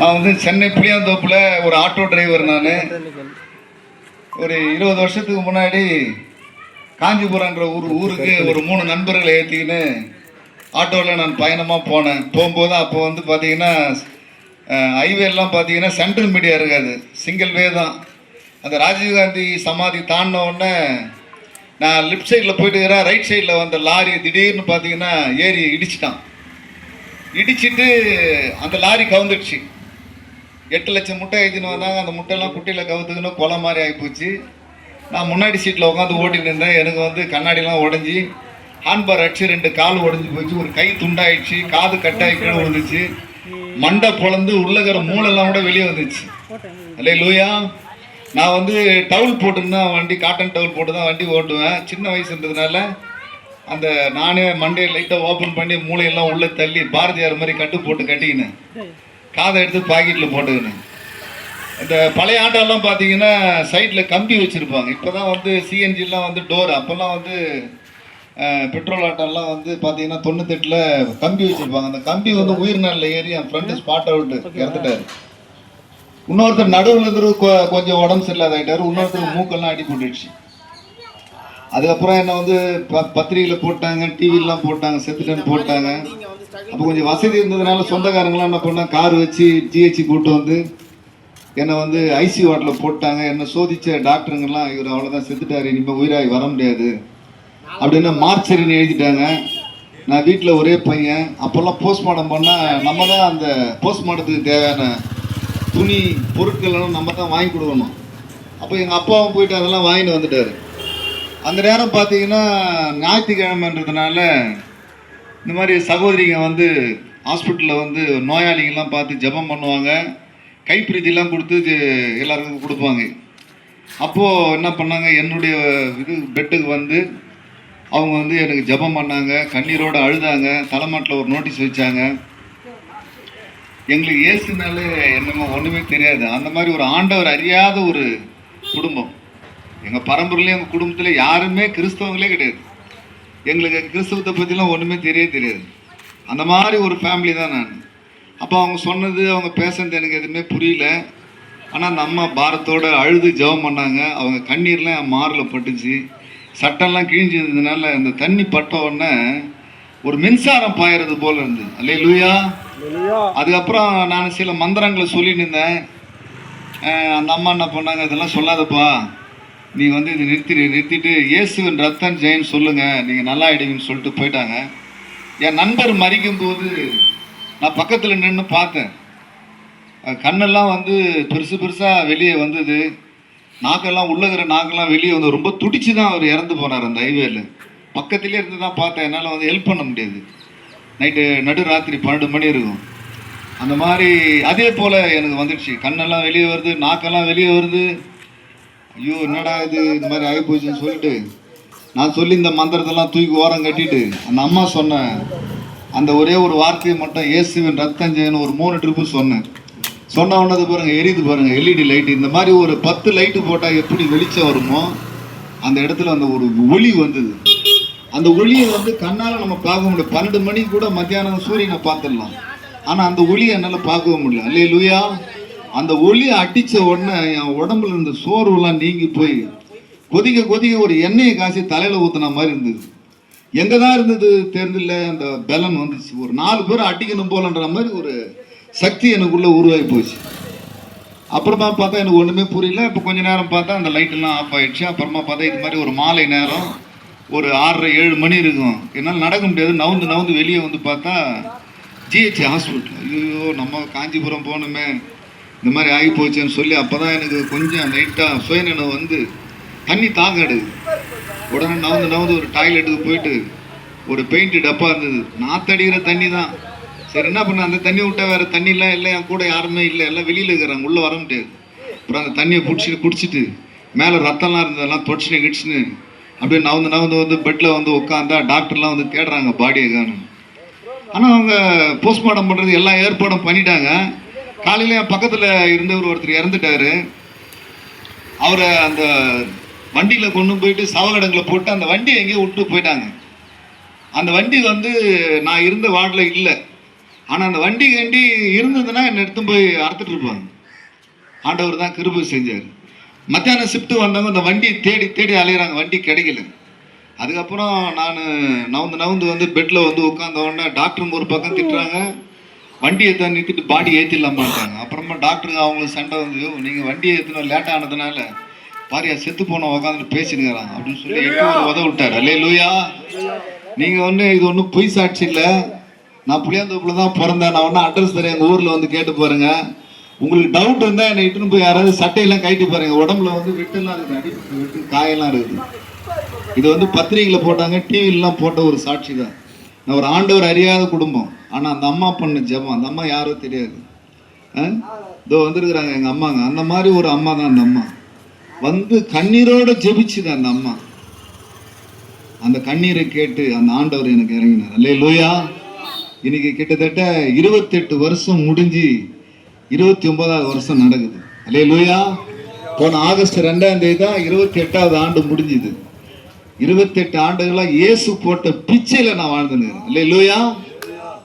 நான் வந்து சென்னை புளியாந்தோப்பில் ஒரு ஆட்டோ டிரைவர். நான் ஒரு 20 வருஷத்துக்கு முன்னாடி காஞ்சிபுரம்ன்ற ஊருக்கு ஒரு 3 நண்பர்களை ஏற்றிக்கின்னு ஆட்டோவில் நான் பயணமாக போனேன். போகும்போது அப்போ வந்து பார்த்தீங்கன்னா ஹைவேலாம் பார்த்தீங்கன்னா சென்ட்ரல் மீடியா இருக்காது, சிங்கிள் வே தான். அந்த ராஜீவ்காந்தி சமாதி தாண்டின உடனே நான் லெஃப்ட் சைடில் போயிட்டு இருக்கிறேன். ரைட் சைடில் வந்த லாரி திடீர்னு பார்த்தீங்கன்னா ஏறி இடிச்சிட்டான். இடிச்சிட்டு அந்த லாரி கவுந்துடுச்சு. 8 லட்சம் முட்டை எழுதின்னு வந்தாங்க. அந்த முட்டையெல்லாம் குட்டியில் கவுத்துக்கணும், கொலை மாதிரி ஆகிப்போச்சு. நான் முன்னாடி சீட்டில் உட்காந்து ஓட்டின்னு இருந்தேன். எனக்கு வந்து கண்ணாடிலாம் உடஞ்சி, ஹாண்ட்பார் அடிச்சு 2 கால் உடஞ்சி போச்சு, ஒரு கை துண்டாயிடுச்சு, காது கட்டாயி கீழே விழுந்துச்சு, மண்டை பொழந்து உள்ளகிற மூளெல்லாம் கூட வெளியே வந்துச்சு. அல்லே லூயா. நான் வந்து டவுல் போட்டுன்னு வண்டி, காட்டன் டவுல் போட்டு தான் வண்டி ஓட்டுவேன். சின்ன வயசுன்றதுனால அந்த நானே மண்டையை லைட்டாக ஓப்பன் பண்ணி மூளையெல்லாம் உள்ளே தள்ளி பாரதியார் மாதிரி கட்டு போட்டு கட்டிக்கினேன். காதை எடுத்து பாக்கெட்டில் போட்டுக்கினேன். இந்த பழைய ஆட்டோலாம் பார்த்தீங்கன்னா சைடில் கம்பி வச்சுருப்பாங்க. இப்போ தான் வந்து சிஎன்ஜிலாம் வந்து டோர். அப்போல்லாம் வந்து பெட்ரோல் ஆட்டோலாம் வந்து பார்த்தீங்கன்னா 98ல் கம்பி வச்சுருப்பாங்க. அந்த கம்பி வந்து உயிர் நாளில் ஏறி என் ஃப்ரெண்டு ஸ்பாட் அவுட்டு இறந்துட்டார். இன்னொருத்தர் நடுவில் இருந்து கொஞ்சம் உடம்பு சரியில்லாத ஆகிட்டார். இன்னொருத்தர் மூக்கெல்லாம் அடி போட்டுடுச்சு. அதுக்கப்புறம் என்ன வந்து பத்திரிகையில் போட்டாங்க, டிவிலாம் போட்டாங்க, செத்துட்டேன்னு போட்டாங்க. அப்போ கொஞ்சம் வசதி இருந்ததுனால சொந்தக்காரங்களாம் என்ன பண்ணாங்க, கார் வச்சு ஜிஹெச்சி கூப்பிட்டு வந்து என்னை வந்து ஐசி வார்டில் போட்டாங்க. என்னை சோதித்த டாக்டருங்கெல்லாம் இவர் அவ்வளோதான் செத்துட்டார், இனிமேல் உயிராகி வர முடியாது அப்படின்னு மார்ச்சரின்னு எழுதிட்டாங்க. நான் வீட்டில் ஒரே பையன். அப்போல்லாம் போஸ்ட்மார்ட்டம் பண்ணால் நம்ம தான் அந்த போஸ்ட்மார்ட்டத்துக்கு தேவையான துணி பொருட்களெல்லாம் நம்ம தான் வாங்கி கொடுக்கணும். அப்போ எங்கள் அப்பாவும் போயிட்டு அதெல்லாம் வாங்கிட்டு வந்துட்டார். அந்த நேரம் பார்த்தீங்கன்னா ஞாயிற்றுக்கிழமைன்றதுனால இந்த மாதிரி சகோதரிங்க வந்து ஹாஸ்பிட்டலில் வந்து நோயாளிகள்லாம் பார்த்து ஜெபம் பண்ணுவாங்க, கைப்பிரதிலாம் கொடுத்து எல்லாருக்கும் கொடுப்பாங்க. அப்போது என்ன பண்ணாங்க, என்னுடைய பெட்டுக்கு வந்து அவங்க வந்து எனக்கு ஜெபம் பண்ணாங்க, கண்ணீரோடு அழுதாங்க, தலைமாட்டில் ஒரு நோட்டீஸ் வச்சாங்க. எங்களுக்கு இயேசுனாலே என்னமோ ஒன்றுமே தெரியாது. அந்த மாதிரி ஒரு ஆண்டவர் அறியாத ஒரு குடும்பம். எங்கள் பரம்பரையிலே எங்கள் குடும்பத்தில் யாருமே கிறிஸ்தவங்களே கிடையாது. எங்களுக்கு கிறிஸ்தவத்தை பற்றிலாம் ஒன்றுமே தெரியாது. அந்த மாதிரி ஒரு ஃபேமிலி தான் நான். அப்போ அவங்க சொன்னது, அவங்க பேசுறது எனக்கு எதுவுமே புரியல. ஆனால் அந்த அம்மா பாரத்தோடு அழுது ஜெபம் பண்ணாங்க. அவங்க கண்ணீர்லாம் என் மாரில் பட்டுச்சு, சட்டெல்லாம் கிழிஞ்சதுனால இந்த தண்ணி பட்ட உடனே ஒரு மின்சாரம் பாயறது போல் இருந்தது. அல்லே லூயா. அதுக்கப்புறம் நான் சில மந்திரங்களை சொல்லிட்டு இருந்தேன். அந்த அம்மா என்ன பண்ணாங்க, இதெல்லாம் சொல்லாதப்பா, நீ வந்து இது நிறுத்திட்டு இயேசுவின் ரத்தம் ஜெயின்னு சொல்லுங்கள், நீங்கள் நல்லா ஆயிடுவீங்கன்னு சொல்லிட்டு போயிட்டாங்க. என் நண்பர் மறிக்கும் போது நான் பக்கத்தில் நின்று பார்த்தேன். கண்ணெல்லாம் வந்து பெருசாக வெளியே வந்தது, நாக்கெல்லாம் உள்ளகிற நாக்கெல்லாம் வெளியே வந்து ரொம்ப துடிச்சு தான் அவர் இறந்து போனார். அந்த ஹைவேல பக்கத்திலே இருந்து தான் பார்த்தேன். என்னால் வந்து ஹெல்ப் பண்ண முடியாது. நைட்டு நடுராத்திரி 12 மணி இருக்கும். அந்த மாதிரி அதே போல் எனக்கு வந்துடுச்சு. கண்ணெல்லாம் வெளியே வருது, நாக்கெல்லாம் வெளியே வருது. ஐயோ என்னடா இது, இந்த மாதிரி ஆகிப்போச்சுன்னு சொல்லிட்டு நான் சொல்லி இந்த மந்திரத்தெல்லாம் தூக்கி ஓரம் கட்டிட்டு அந்த அம்மா சொன்ன அந்த ஒரே ஒரு வார்த்தையை மட்டும், இயேசுவின் ரத்தம் ஜெயன்னு ஒரு 3 ட்ரிப்பு சொன்னேன். சொன்ன உடனே பாருங்கள் எரியுது பாருங்கள், எல்இடி லைட்டு. இந்த மாதிரி ஒரு 10 லைட்டு போட்டால் எப்படி வெளிச்சம் வருமோ அந்த இடத்துல அந்த ஒரு ஒளி வந்தது. அந்த ஒளியை வந்து கண்ணால் நம்ம பார்க்க முடியும். 12 மணிக்கு கூட மத்தியானம் சூரியனை பார்த்துடலாம். ஆனால் அந்த ஒளியை என்னால் பார்க்கவும் முடியல. அல்லே லூயா. அந்த ஒளியை அடித்த உடனே என் உடம்புல இருந்த சோர்வெல்லாம் நீங்கி போய் கொதிக்க ஒரு எண்ணெயை காய்ச்சி தலையில் ஊற்றின மாதிரி இருந்தது. எங்கே தான் இருந்தது தெரிஞ்சில்ல, அந்த பலன் வந்துச்சு. ஒரு 4 பேர் அடிக்கணும் போலன்ற மாதிரி ஒரு சக்தி எனக்குள்ளே உருவாகி போச்சு. அப்புறமா பார்த்தா எனக்கு ஒன்றுமே புரியல. இப்போ கொஞ்ச நேரம் பார்த்தா அந்த லைட்டெல்லாம் ஆஃப் ஆகிடுச்சு. அப்புறமா பார்த்தா இது மாதிரி ஒரு மாலை நேரம் ஒரு 6:30-7 மணி இருக்கும். என்னால் நடக்க முடியாது. நவுந்து வெளியே வந்து பார்த்தா ஜிஹெச் ஹாஸ்பிட்டல். ஐயோ நம்ம காஞ்சிபுரம் போகணுமே, இந்த மாதிரி ஆகி போச்சுன்னு சொல்லி அப்போ தான் எனக்கு கொஞ்சம் லைட்டாக சுயநினைவு வந்து தண்ணி தாங்க எடுக்குது. உடனே நவுந்து ஒரு டாய்லெட்டுக்கு போயிட்டு ஒரு பெயிண்ட் டப்பா இருந்தது, நாத்தடிக்கிற தண்ணி தான். சரி என்ன பண்ண, அந்த தண்ணி விட்டால் வேறு தண்ணிலாம் இல்லை, என் கூட யாருமே இல்லை, எல்லாம் வெளியில் இருக்கிறாங்க, உள்ளே வர முடியாது. அப்புறம் அந்த தண்ணியை குடிச்சிட்டு மேலே ரத்தம்லாம் இருந்ததெல்லாம் தொடிச்சுன்னு கிடிச்சுன்னு அப்படியே நவுந்து வந்து பெட்டில் வந்து உட்காந்தா டாக்டர்லாம் வந்து தேடுறாங்க பாடியை காணும். ஆனால் அவங்க போஸ்ட்மார்ட்டம் பண்ணுறது எல்லா ஏற்பாடும் பண்ணிட்டாங்க. காலையில் என் பக்கத்தில் இருந்தவர் ஒருத்தர் இறந்துட்டார். அவரை அந்த வண்டியில் கொண்டு போயிட்டு சவகடங்களை போட்டு அந்த வண்டியை எங்கேயோ விட்டு போயிட்டாங்க. அந்த வண்டி வந்து நான் இருந்த வார்டில் இல்லை. ஆனால் அந்த வண்டி கண்டி இருந்ததுன்னா என்னை எடுத்து போய் அறுத்துட்டு இருப்பாங்க. ஆண்டவர் தான் கிருபை செஞ்சார். மத்தியானம் ஷிஃப்ட்டு வந்தவங்க அந்த வண்டியை தேடி தேடி அலையிறாங்க, வண்டி கிடைக்கல. அதுக்கப்புறம் நான் நவுந்து வந்து பெட்டில் வந்து உட்காந்த உடனே டாக்டருங்க ஒரு பக்கம் திட்டுறாங்க, வண்டியை தான் நிறுத்திட்டு பாடி ஏற்றிடலாமாட்டாங்க. அப்புறமா டாக்டருங்க அவங்களுக்கு சண்டை வந்து, நீங்கள் வண்டியை ஏற்றின லேட் ஆனதுனால பாரியா செத்து போன உட்காந்துட்டு பேசினுங்கிறாங்க அப்படின்னு சொல்லி எப்படி உதவ விட்டார். அல்லேலூயா. நீங்கள் வந்து இது ஒன்றும் பொய் சாட்சி இல்லை, நான் புளியாந்தோப்பில் தான் பிறந்தேன், நான் ஒன்றும் அட்ரஸ் தரேன், எங்கள் ஊரில் வந்து கேட்டு பாருங்க. உங்களுக்கு டவுட் இருந்தால் என்னை இட்டுன்னு போய் யாராவது சட்டையெல்லாம் கைட்டு பாருங்க, உடம்புல வந்து வெட்டெல்லாம் இருக்குது, அடி வெட்டு காயெல்லாம் இருக்குது. இது வந்து பத்திரிகையில் போட்டாங்க, டிவிலெலாம் போட்ட ஒரு சாட்சி தான். நான் ஒரு ஆண்டவர் அறியாத குடும்பம், ஆனால் அந்த அம்மா பண்ண ஜெபம், அந்த அம்மா யாரோ தெரியாது. இதோ வந்துருக்குறாங்க எங்கள் அம்மாங்க, அந்த மாதிரி ஒரு அம்மா தான் அந்த அம்மா. வந்து கண்ணீரோடு ஜெபிச்சுது அந்த அம்மா. அந்த கண்ணீரை கேட்டு அந்த ஆண்டவர் எனக்கு இறங்கினார். அல்லேலூயா. இன்னைக்கு கிட்டத்தட்ட 28 வருஷம் முடிஞ்சு 29வது வருஷம் நடக்குது. அல்லேலூயா. போன ஆகஸ்ட் 2ஆம் தேதி தான் 28வது ஆண்டு முடிஞ்சுது. 28 ஆண்டுகளாக இயேசு போட்ட பிச்சையில நான் வாழ்ந்துருக்கிறேன். அல்லேலூயா.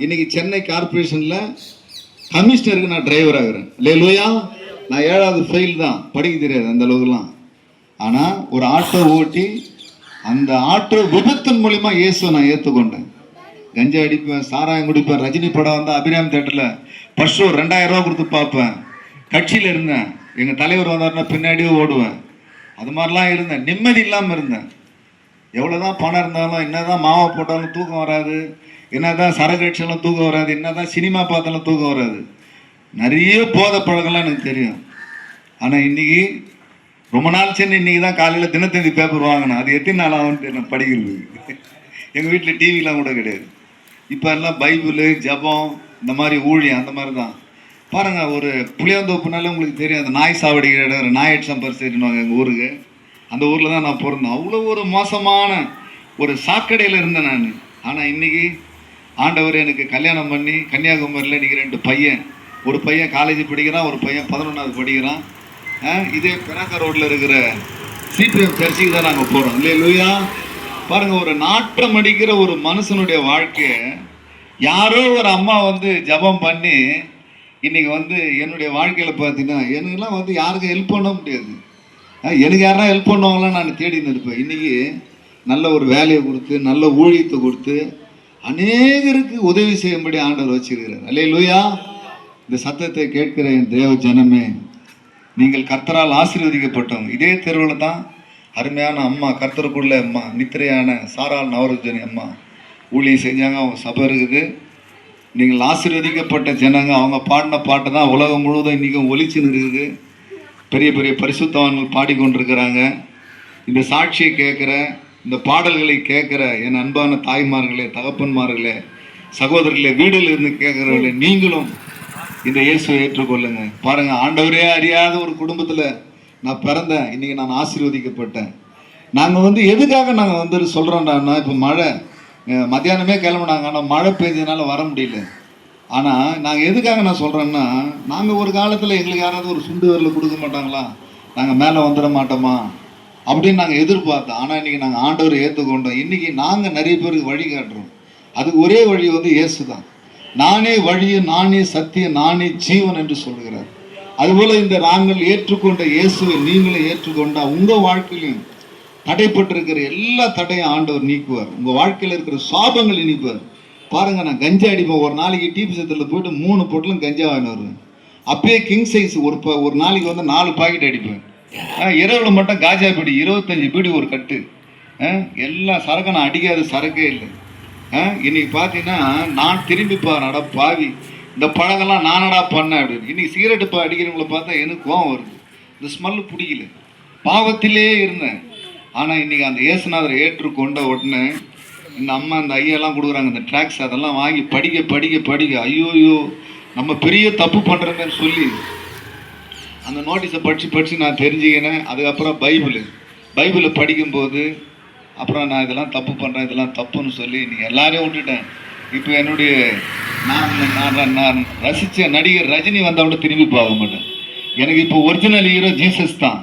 இன்னைக்கு சென்னை கார்பரேஷன்ல கமிஷனருக்கு நான் டிரைவர் ஆகிறேன். அல்லேலூயா. நான் 7வது ஃபெயில் தான், படிக்க தெரியாது அந்த அளவுக்குலாம். ஆனால் ஒரு ஆட்டோ ஓட்டி அந்த ஆட்டோ விபத்தின் மூலிமா இயேசுவை நான் ஏற்றுக்கொண்டேன். கஞ்சா அடிப்பேன், சாராயம் குடிப்பேன், ரஜினி படம் வந்து அபிராம் தேட்டரில் ஃபர்ஸ்ட் ஷோ 2000 ரூபா கொடுத்து பார்ப்பேன். கட்சியில் இருந்தேன், எங்கள் தலைவர் வந்தாருன்னா பின்னாடியே ஓடுவேன். அது மாதிரிலாம் இருந்தேன், நிம்மதி இல்லாமல் இருந்தேன். எவ்வளோதான் பணம் இருந்தாலும், என்னதான் மாவை போட்டாலும் தூக்கம் வராது, என்னதான் சரக்கு அடிச்சாலும் தூக்கம் வராது, என்னதான் சினிமா பார்த்தாலும் தூக்கம் வராது. நிறைய போதை பழக்கம்லாம் எனக்கு தெரியும். ஆனால் இன்னைக்கு ரொம்ப நாள் சென்று இன்னைக்கு தான் காலையில் தினத்தந்தி பேப்பர் வாங்கினேன். அது எத்தனை நாள் ஆகும்ட்டு நான் படிக்கிறது. எங்கள் வீட்டில் டிவிலாம் கூட கிடையாது. இப்போ எல்லாம் பைபிள், ஜபம், இந்த மாதிரி ஊழியம், அந்த மாதிரி தான். பாருங்கள், ஒரு புளியாந்தோப்புனால உங்களுக்கு தெரியும், அந்த நாய் சாவடிக்கிற இடம் நாயட் சம்பர் சரின்னுவாங்க எங்கள் ஊருக்கு. அந்த ஊரில் தான் நான் பிறந்தேன். அவ்வளோ ஒரு மோசமான ஒரு சாக்கடையில் இருந்தேன் நான். ஆனால் இன்றைக்கி ஆண்டவர் எனக்கு கல்யாணம் பண்ணி கன்னியாகுமரியில் இன்றைக்கி 2 பையன், ஒரு பையன் காலேஜ் படிக்கிறான், ஒரு பையன் 11வது படிக்கிறான். இதே பெனாக்கா ரோட்டில் இருக்கிற சிபிஎம் சர்ச்சுக்கு தான் நாங்கள் போகிறோம். அல்லேலூயா. பாருங்கள், ஒரு நாட்டம் அடிக்கிற ஒரு மனுஷனுடைய வாழ்க்கையை யாரோ ஒரு அம்மா வந்து ஜபம் பண்ணி இன்றைக்கி வந்து என்னுடைய வாழ்க்கையில் பார்த்தீங்கன்னா எனக்குலாம் வந்து யாருக்கும் ஹெல்ப் பண்ண முடியாது. எனக்கு யாரா ஹெல்ப் பண்ணுவாங்களாம் நான் தேடின்னு இருப்பேன். இன்றைக்கி நல்ல ஒரு வேலையை கொடுத்து, நல்ல ஊழியத்தை கொடுத்து அநேகருக்கு உதவி செய்யும்படி ஆண்டவர் வச்சிருக்கிறார். அல்லேலூயா. இந்த சத்தத்தை கேட்கிற என் தேவ ஜனமே, நீங்கள் கர்த்தரால் ஆசீர்வதிக்கப்பட்டவங்க. இதே தெருவில் தான் அருமையான அம்மா, கர்த்தருக்குள்ள அம்மா, நித்திரையான சாரால் நவரஜனி அம்மா ஊழியம் செஞ்சாங்க. அவங்க சபை இருக்குது. நீங்கள் ஆசீர்வதிக்கப்பட்ட ஜனங்க. அவங்க பாடின பாட்டை தான் உலகம் முழுவதும் இன்றைக்கும் ஒலிச்சுன்னு இருக்குது. பெரிய பெரிய பரிசுத்தவான்கள் பாடிக்கொண்டிருக்கிறாங்க. இந்த சாட்சியை கேட்குற, இந்த பாடல்களை கேட்குற என் அன்பான தாய்மார்களே, தகப்பன்மார்களே, சகோதரர்களே, வீடில் இருந்து கேட்குறவர்களே, நீங்களும் இந்த இயேசுவை ஏற்றுக்கொள்ளுங்க. பாருங்கள், ஆண்டவரே அறியாத ஒரு குடும்பத்தில் நான் பிறந்தேன். இன்றைக்கி நான் ஆசீர்வதிக்கப்பட்டேன். நாங்கள் வந்து எதுக்காக நாங்கள் வந்து சொல்கிறோம்டான்னா, இப்போ மழை மத்தியானமே கிளம்புனாங்க, ஆனால் மழை பெஞ்சதுனால வர முடியல. ஆனால் நாங்கள் எதுக்காக நான் சொல்கிறேன்னா, நாங்கள் ஒரு காலத்தில் எங்களுக்கு யாராவது ஒரு சுண்டு வரல கொடுக்க மாட்டாங்களா, நாங்கள் மேலே வந்துட மாட்டோமா அப்படின்னு நாங்கள் எதிர்பார்த்தோம். ஆனால் இன்றைக்கி நாங்கள் ஆண்டவரை ஏற்றுக்கொண்டோம். இன்றைக்கி நாங்கள் நிறைய பேருக்கு வழி காட்டுறோம். அதுக்கு ஒரே வழி வந்து இயேசு தான். நானே வழியும், நானே சத்தியம், நானே ஜீவன் என்று சொல்கிறார். அதுபோல் இந்த நாங்கள் ஏற்றுக்கொண்ட இயேசுவை நீங்களும் ஏற்றுக்கொண்டா உங்கள் வாழ்க்கையிலும் தடைப்பட்டிருக்கிற எல்லா தடையும் ஆண்டவர் நீக்குவார். உங்கள் வாழ்க்கையில் இருக்கிற சாபங்களை நீக்குவார். பாருங்கள், நான் கஞ்சா அடிப்பேன். ஒரு நாளைக்கு டிபி சத்தில் போய்ட்டு 3 பொட்டலும் கஞ்சா வாங்கி வருவேன். அப்பயே கிங் சைஸ் ஒரு நாளைக்கு வந்து 4 பாக்கெட் அடிப்பேன். இரவில் மட்டும் காஜா பீடி 25 பீடி ஒரு கட்டு. எல்லா சரக்கும் நான் அடிக்காத சரக்கே இல்லை. இன்னைக்கு பார்த்தீங்கன்னா நான் திரும்பி பாருடா பாவி, இந்த பழங்கள்லாம் நானடா பண்ணேன் அப்படின்னு. இன்னைக்கு சிகரெட்டு அடிக்கிறவங்கள பார்த்தா எனக்கு கோவம் வருது. இந்த ஸ்மெல்லு பிடிக்கல, பாவத்திலே இருந்தேன். ஆனால் இன்றைக்கி அந்த இயேசுநாதரை ஏற்றுக்கொண்ட உடனே இந்த அம்மா இந்த ஐயெல்லாம் கொடுக்குறாங்க இந்த ட்ராக்ஸ், அதெல்லாம் வாங்கி படிக்க படிக்க படிக்க ஐயோயோ நம்ம பெரிய தப்பு பண்ணுறோன்னு சொல்லி அந்த நோட்டீஸை படித்து நான் தெரிஞ்சுக்கினேன். அதுக்கப்புறம் பைபிளை படிக்கும்போது அப்புறம் நான் இதெல்லாம் தப்பு பண்ணுறேன், இதெல்லாம் தப்புன்னு சொல்லி நீங்கள் எல்லாரையும் விட்டுட்டேன். இப்போ என்னுடைய நான் ரசித்த நடிகர் ரஜினி வந்தவொட திரும்பி பார்க்க மாட்டேன். எனக்கு இப்போ ஒரிஜினல் ஹீரோ ஜீசஸ் தான்.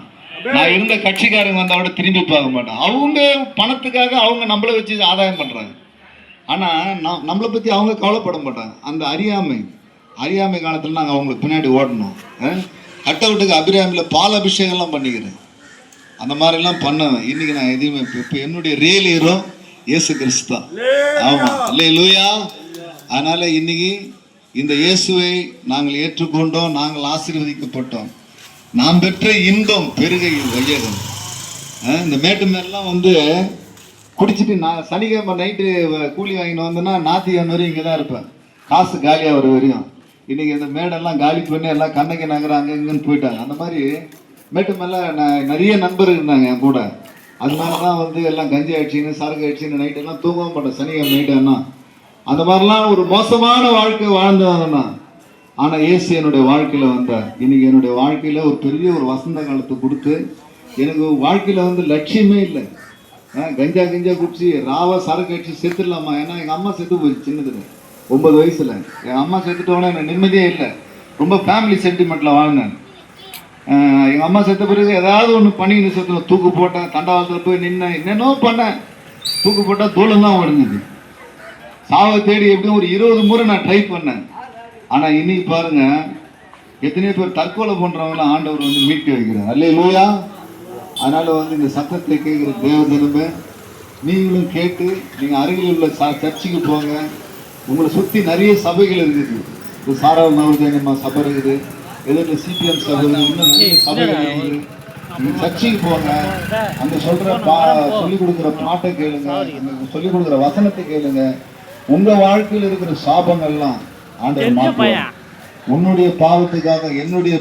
நான் இருந்த கட்சிக்காரங்க வந்தவொட திரும்பி பார்க்க மாட்டேன். அவங்க பணத்துக்காக அவங்க நம்மளை வச்சு ஆதாயம் பண்ணுறாங்க. ஆனால் நம்மளை பற்றி அவங்க கவலைப்பட மாட்டாங்க. அந்த அறியாமை காலத்தில் நாங்கள் அவங்களுக்கு பின்னாடி ஓடணும். கட்டவுட்டுக்கு அபிராமியில் பால் அபிஷேகம்லாம் பண்ணிக்கிறேன். அந்த மாதிரிலாம் பண்ணுவேன். இன்னைக்கு நான் எதையுமே இப்போ என்னுடைய ரியல் ஹீரோ இயேசு கிறிஸ்து தான். ஆமாம், அல்லேலூயா. அதனால் இன்னைக்கு இந்த இயேசுவை நாங்கள் ஏற்றுக்கொண்டோம், நாங்கள் ஆசீர்வதிக்கப்பட்டோம். நாம் பெற்ற இன்பம் பெருகை வையகம். இந்த மேட்டு மேலாம் வந்து குடிச்சிட்டு நான் சனிக்கிழமை நைட்டு கூலி வாங்கின்னு வந்தேன்னா ஞாயிற்றுக்கிழமை வரையும் இங்கே தான் இருப்பேன். காசு காலியாக வர வரையும். இன்றைக்கி இந்த மேடெல்லாம் காலி பண்ணி எல்லாம் கண்ணகி நகரம் அங்கே இங்கேன்னு போயிட்டாங்க. அந்த மாதிரி மேட்டு மேலே நிறைய நண்பர்கள் இருந்தாங்க என் கூட. அதனால தான் வந்து எல்லாம் கஞ்சி ஆயிடுச்சின்னு சரக்கு ஆயிடுச்சின்னு நைட்டெல்லாம் தூங்கவும் மாட்டேன் சனிக்கிழமை நைட்டுன்னா. அந்த மாதிரிலாம் ஒரு மோசமான வாழ்க்கை வாழ்ந்தவன்னா. ஆனால் இயேசு என்னுடைய வாழ்க்கையில் வந்தார். இன்னைக்கு என்னுடைய வாழ்க்கையில் ஒரு பெரிய ஒரு வசந்த காலத்தை கொடுத்து எனக்கு வாழ்க்கையில் வந்து லட்சியமே இல்லை. கஞ்சா குடிச்சு ராவா சரக்கு அடிச்சு செத்துடலாமா? ஏன்னா எங்கள் அம்மா செத்து போச்சு சின்னதுல 9 வயசுல. எங்கள் அம்மா செத்துட்டோன்னா எனக்கு நிம்மதியே இல்லை. ரொம்ப ஃபேமிலி சென்டிமெண்ட்டில் வாழ்ந்தேன். எங்கள் அம்மா செத்த பிறகு ஏதாவது ஒன்று பண்ணின்னு செத்துவேன். தூக்கு போட்டேன், தண்டவாளத்தில் போய் நின்னேன், என்னென்னோ பண்ணேன். தூக்கு போட்டால் தூளம் தான் உடஞ்சிது. சாவை தேடி எப்படியும் ஒரு 20 முறை நான் ட்ரை பண்ணேன். ஆனால் இன்னைக்கு பாருங்க, எத்தனையோ பேர் தற்கொலை பண்ணுறவங்களாம் ஆண்டவர் வந்து மீட்டு வைக்கிறார். அல்லேலூயா. அதனால் வந்து இந்த சத்தத்தை கேட்குற தேவதனமே நீங்களும் கேட்டு நீங்கள் அருகில் உள்ள சர்ச்சுக்கு போங்க. உங்களை சுற்றி நிறைய சபைகள் இருக்குது. இப்போ சாரா நவஜனமா சபை இருக்குது, எதிரில் சிபிஎம் சபை இருக்குது, இன்னும் நிறைய சபைகள் இருக்குது. நீங்கள் சர்ச்சுக்கு போங்க. அங்கே சொல்லிக் கொடுக்குற பாட்டை கேளுங்க, அங்கே சொல்லிக் கொடுக்குற வசனத்தை கேளுங்க. உங்கள் வாழ்க்கையில் இருக்கிற சாபங்கள்லாம் ஆண்டவர் மாற்றுவார். உன்னுடைய பாவத்துக்காக என்னுடைய